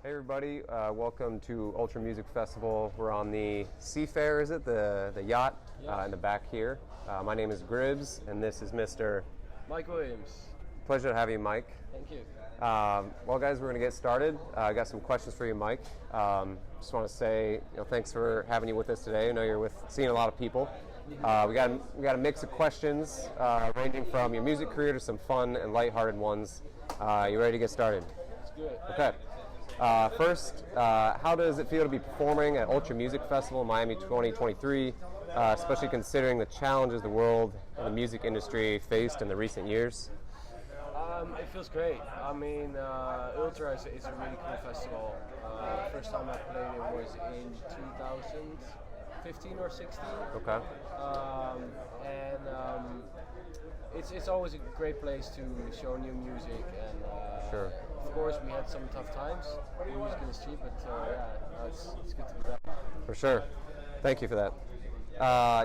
Hey everybody, welcome to Ultra Music Festival. We're on the Seafair, is it? The yacht in the back here. My name is Gribbz, and this is Mr. Mike Williams. Pleasure to have you, Mike. Thank you. Well guys, we're going to get started. I got some questions for you, Mike. Just want to say, thanks for having you with us today. I know you're seeing a lot of people. We got a mix of questions ranging from your music career to some fun and lighthearted ones. You ready to get started? It's good. Okay. First, how does it feel to be performing at Ultra Music Festival in Miami 2023, especially considering the challenges the world and the music industry faced in the recent years? It feels great. I mean, Ultra is a really cool festival. First time I played it was in 2015 or 16. Okay. It's always a great place to show new music, and Sure. Of course we had some tough times in music industry, but it's good to be back. For sure. Thank you for that.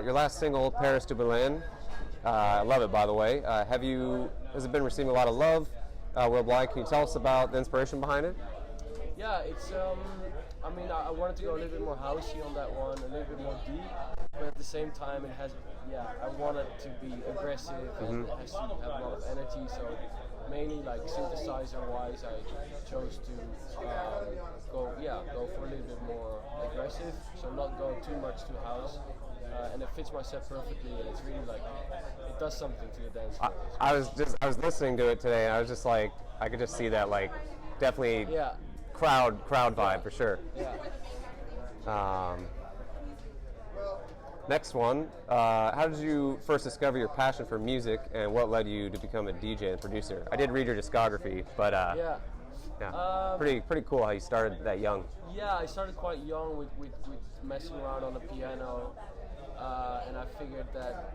Your last single, Paris to Berlin, I love it, by the way. Has it been receiving a lot of love worldwide? Can you tell us about the inspiration behind it? Yeah, it's. I wanted to go a little bit more housey on that one, a little bit more deep, but at the same time, it has. Yeah, I want it to be aggressive and it has to have a lot of energy. So mainly like synthesizer-wise, I chose to go for a little bit more aggressive. So not go too much to house. And it fits my set perfectly, and it's really like it does something to the dance floor. I was listening to it today, and I was just like, I could just see that, like, definitely crowd vibe for sure. Yeah. Next one, how did you first discover your passion for music, and what led you to become a DJ and producer? I did read your discography, but pretty cool how you started that young. Yeah, I started quite young with messing around on the piano, and I figured that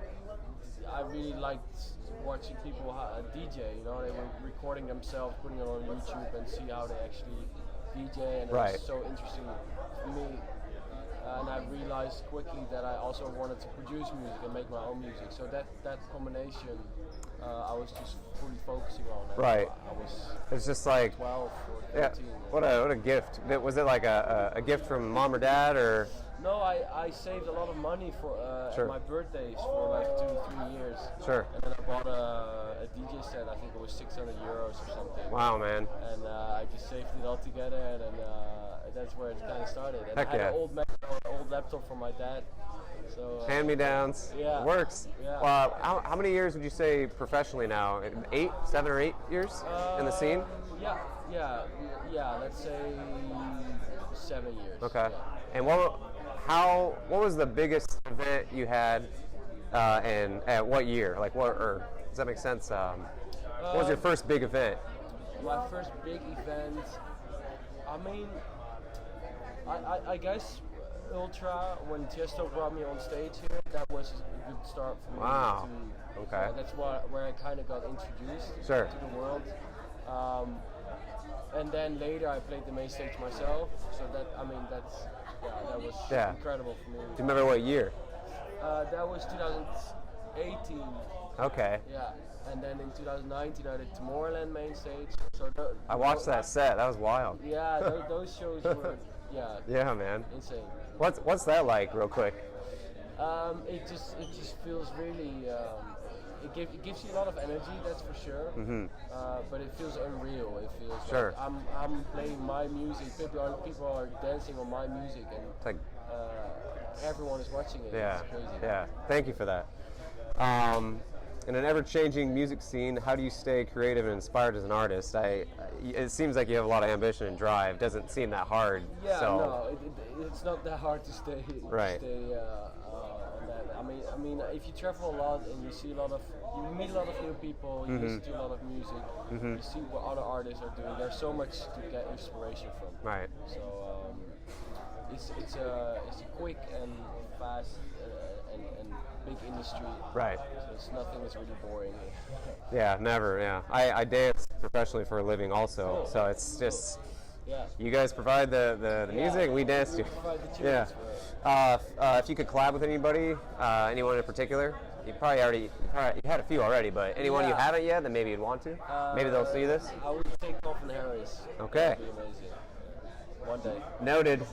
I really liked watching people DJ. They were recording themselves, putting it on YouTube, and see how they actually DJ, and it was so interesting for me. And I realized quickly that I also wanted to produce music and make my own music. So that combination, I was just fully focusing on. Right. It's just like 12 or 13. What a gift. Was it like a gift from mom or dad, or? No, I saved a lot of money for at my birthdays for like 2 to 3 years. Sure. And then I bought a DJ set. I think it was 600 euros or something. Wow, man. And I just saved it all together, and then that's where it kind of started. And Heck I had yeah. an old laptop from my dad. So Hand-me-downs. Yeah. It works. Yeah. How many years would you say professionally now? 7 or 8 years in the scene? Yeah. Let's say 7 years. Okay. Yeah. And what was the biggest event you had, and at what year? Like does that make sense? What was your first big event? My first big event. I mean, I guess Ultra, when Tiesto brought me on stage here, that was a good start for me. Wow. Okay. That's where I kind of got introduced to the world. And then later I played the main stage myself. So that was incredible for me. Do you remember what year? That was 2018. Okay. Yeah. And then in 2019 I did Tomorrowland main stage. So I watched that set. That was wild. Yeah, those shows were yeah, man. Insane. What's that like, real quick? It just feels really. It gives you a lot of energy, that's for sure. Mm-hmm. But it feels unreal. It feels like I'm playing my music. People are dancing on my music, and it's like, everyone is watching it. Yeah. It's crazy. Yeah. Thank you for that. In an ever-changing music scene, how do you stay creative and inspired as an artist? It seems like you have a lot of ambition and drive. Doesn't seem that hard. Yeah, so. No, it's not that hard to stay on that. I mean, if you travel a lot and you meet a lot of new people, you listen to a lot of music, you see what other artists are doing. There's so much to get inspiration from. Right. So it's a quick and fast and big industry. Right. So nothing is really boring. Yeah, never. Yeah, I dance professionally for a living also, so it's just you guys provide the music, and we dance to. Yeah. If you could collab with anybody, anyone in particular, you had a few already, but anyone you haven't yet that maybe you'd want to? Maybe they'll see this. I would say Coffin Harris. Okay. That'd be amazing. one day. Noted.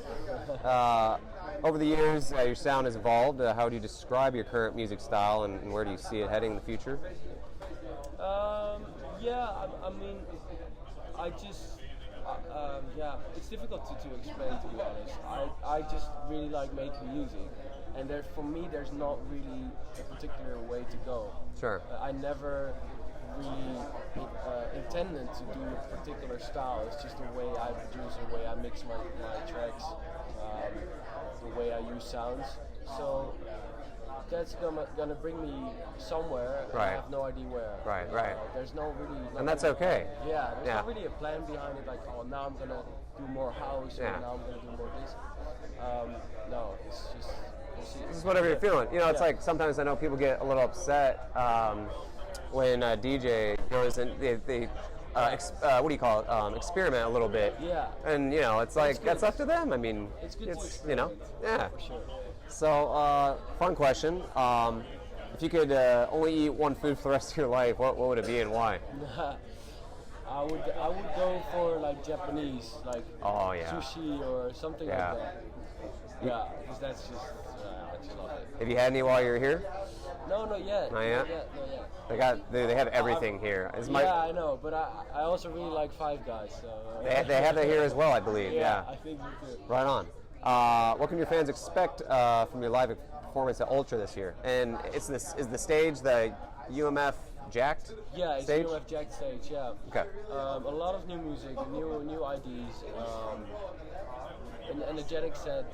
Over the years, your sound has evolved. How do you describe your current music style, and where do you see it heading in the future? I mean, I just, it's difficult to explain, to be honest. I just really like making music, and for me, there's not really a particular way to go. Sure. I never really intended to do a particular style. It's just the way I produce, the way I mix my tracks, the way I use sounds. So that's gonna bring me somewhere. And Right. I have no idea where. Right. There's no really. And that's okay. Yeah. There's not really a plan behind it. Like, oh, now I'm gonna do more house, or now I'm gonna do more this. No, it's just. We'll see. This is whatever you're feeling. You know, it's like sometimes I know people get a little upset when a DJ goes and they what do you call it? Experiment a little bit. Yeah. And you know, it's like that's up to them. I mean, It's good to you know, experiment. For sure. So, fun question. If you could only eat one food for the rest of your life, what would it be and why? I would go for like Japanese, like sushi or something like that. Yeah, because that's just I just love it. Have you had any while you were here? No, not yet. Not yet? Not yet. They have everything here. I know, but I also really like Five Guys. So they have that here as well, I believe. Yeah. I think we do. Right on. What can your fans expect from your live performance at Ultra this year? And is the stage the UMF Jacked? Yeah, it's stage? UMF Jacked stage. Yeah. Okay. A lot of new music, new IDs, an energetic set.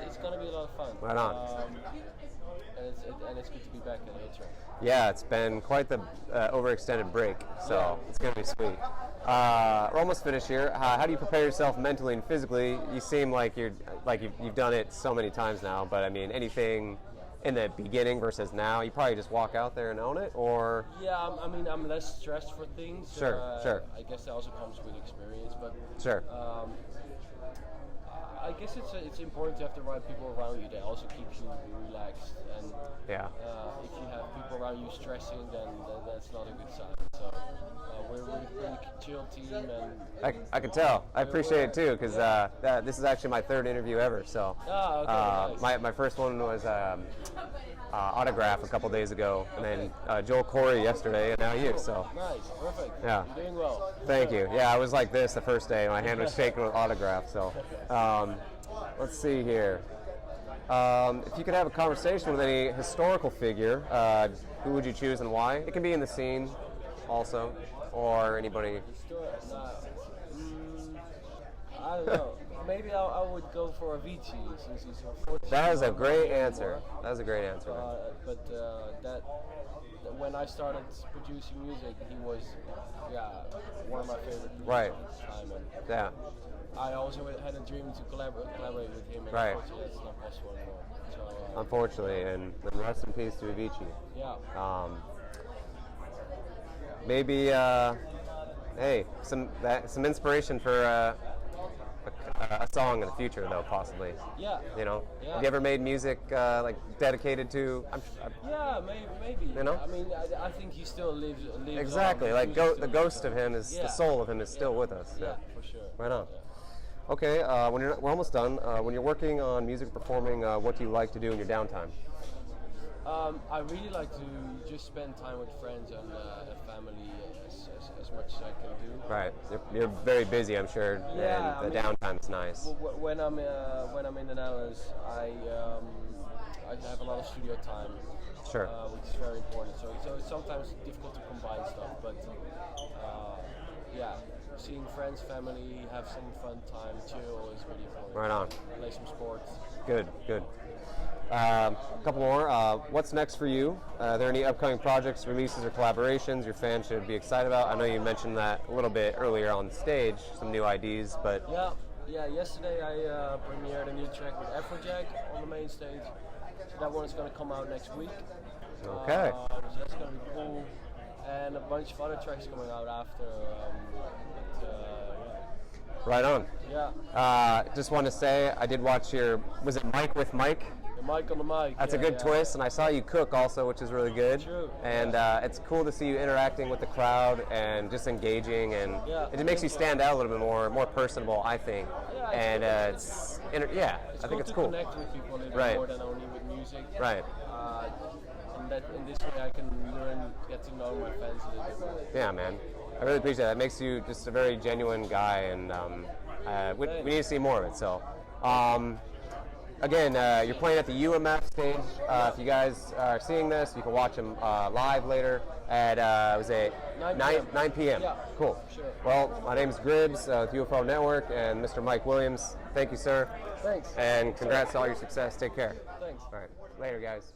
It's gonna be a lot of fun. Right on. And it's good to be back at Ultra. Yeah, it's been quite the overextended break, so it's gonna be sweet. We're almost finished here. How do you prepare yourself mentally and physically? You seem like you've done it so many times now, but I mean, anything in the beginning versus now, you probably just walk out there and own it, or? Yeah, I'm less stressed for things. Sure. I guess that also comes with experience, but sure. I guess it's important to have the right people around you that also keeps you relaxed. And if you have people around you stressing, then that's not a good sign. So we're a pretty chill team, and I can tell. I appreciate it too, because this is actually my third interview ever. So nice. my first one was Autograph a couple days ago, and then Joel Corey yesterday, and now you. So nice, perfect. Yeah, you're doing well. Thank you. Yeah, I was like this the first day. My hand was shaking with Autograph. So let's see here. If you could have a conversation with any historical figure, who would you choose and why? It can be in the scene, also, or anybody. I don't know. Maybe I would go for Avicii, since he's unfortunately. That is a great answer. That is a great answer. But when I started producing music, he was one of my favorite producers at the time. And I also had a dream to collaborate with him, and unfortunately that's not possible anymore. So, unfortunately, and rest in peace to Avicii. Yeah. Maybe, hey, some inspiration for a song in the future, though, possibly. Yeah. You know, Yeah. have you ever made music like dedicated to? Yeah, maybe. You know, I mean, I think he still lives. Exactly, on. like the ghost of him is the soul of him is still with us. Yeah, for sure. Right on. Yeah. Okay, we're almost done. When you're working on music performing, what do you like to do in your downtime? I really like to just spend time with friends and family as much as I can do. Right, you're very busy, I'm sure, Yeah, and the downtime is nice. When I'm in the Netherlands, I have a lot of studio time. Sure. Which is very important. So it's sometimes difficult to combine stuff, but seeing friends, family, have some fun time, chill is really important. Right on. Play some sports. Good. A couple more. What's next for you? Are there any upcoming projects, releases, or collaborations your fans should be excited about? I know you mentioned that a little bit earlier on stage, some new IDs, but... Yeah. Yesterday I premiered a new track with Afrojack on the main stage. So that one is going to come out next week. Okay. So that's going to be cool. And a bunch of other tracks coming out after. Right on. Yeah. Just want to say, I did watch was it Mike with Mike? Mike on the mic. That's a good twist, and I saw you cook also, which is really good. True. And it's cool to see you interacting with the crowd and just engaging, and it makes you stand out a little bit more personable, I think. Yeah, and I think it's cool. Connect with people a little bit more than only with music. Right. In this way, I can get to know my fans a little bit more. Yeah, man. I really appreciate that. It makes you just a very genuine guy, and we need to see more of it. So, again, you're playing at the UMF stage. If you guys are seeing this, you can watch them live later at 9 p.m. Yeah, cool. Sure. Well, my name is gribbz with UFO Network, and Mr. Mike Williams. Thank you, sir. Thanks. And congrats to all your success. Take care. Thanks. All right. Later, guys.